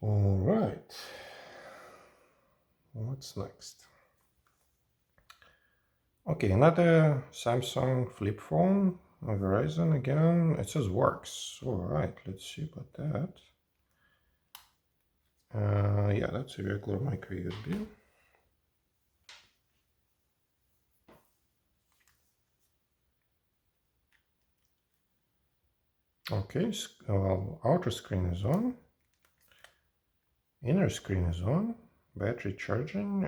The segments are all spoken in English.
All right. What's next? Okay, another Samsung flip phone, Verizon again. It says works. All right, let's see about that. Yeah, that's a regular micro USB. Okay, outer screen is on. Inner screen is on. Battery charging.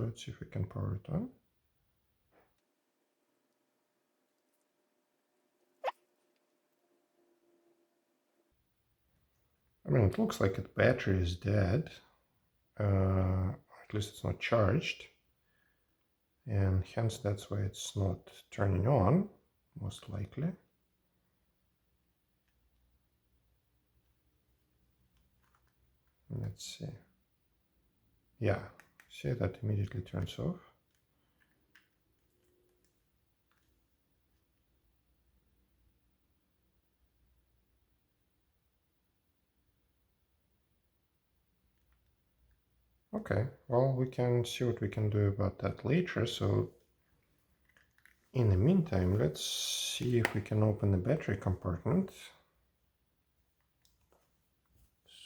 Let's see if we can power it on. I mean, it looks like the battery is dead. At least it's not charged. And hence that's why it's not turning on, most likely. Let's see. Yeah, see, that immediately turns off. Okay, well, we can see what we can do about that later. So in the meantime, let's see if we can open the battery compartment.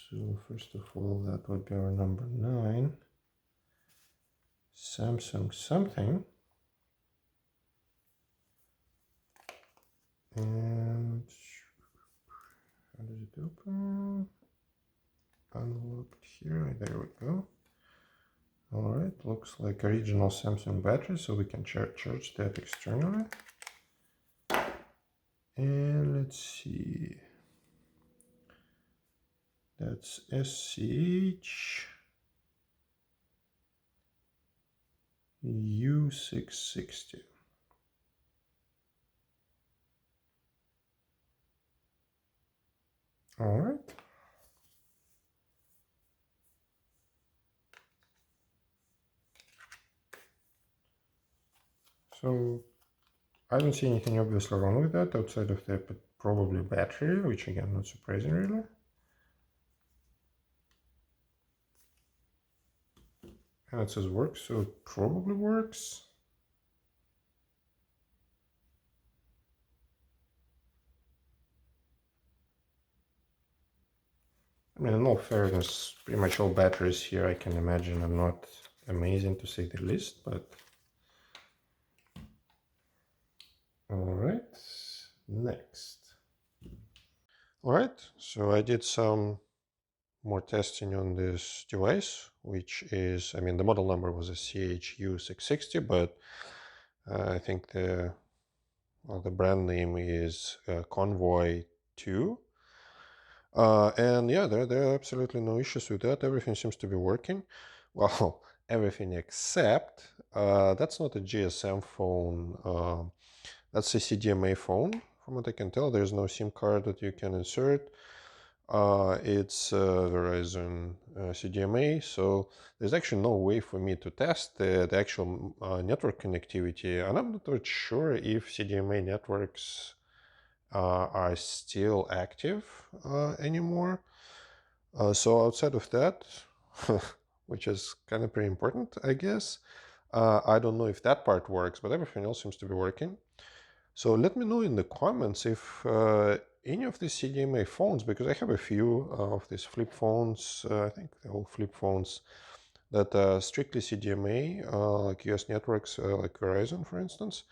So first of all, that would be our number 9. Samsung something. And how does it open? Unlocked here. There we go. All right, looks like original Samsung battery, so we can charge that externally. And let's see. That's SCH U660. All right. So I don't see anything obviously wrong with that outside of the probably battery, which again, not surprising really. And it says works, so it probably works. I mean, in all fairness, pretty much all batteries here I can imagine are not amazing to say the least, but all right, next. All right, so I did some more testing on this device, which is, I mean, the model number was a CHU660, but I think the brand name is Convoy 2. And yeah, there are absolutely no issues with that. Everything seems to be working. Well, everything except that's not a GSM phone. That's a CDMA phone. From what I can tell, there's no SIM card that you can insert. It's Verizon CDMA, so there's actually no way for me to test the actual network connectivity, and I'm not sure if CDMA networks are still active anymore. So outside of that, which is kind of pretty important, I guess, I don't know if that part works, but everything else seems to be working. So let me know in the comments if any of these CDMA phones, because I have a few of these flip phones, I think they're all flip phones, that are strictly CDMA, like US networks, like Verizon, for instance.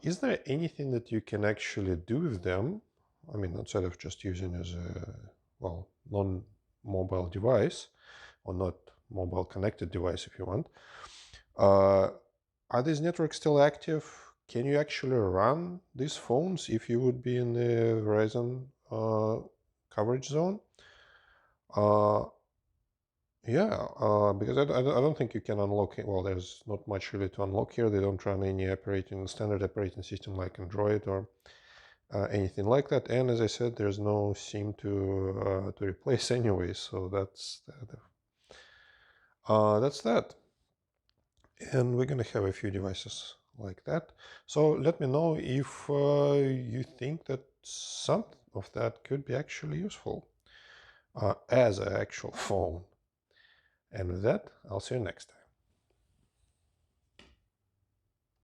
Is there anything that you can actually do with them? I mean, outside of just using as a, well, non-mobile device, or not mobile connected device if you want. Are these networks still active? Can you actually run these phones if you would be in the Verizon coverage zone? Yeah, because I don't think you can unlock it. Well, there's not much really to unlock here. They don't run any standard operating system like Android or anything like that. And as I said, there's no SIM to replace anyway. So that's that. And we're gonna have a few devices like that. So let me know if you think that some of that could be actually useful. as an actual phone. And with that, I'll see you next time.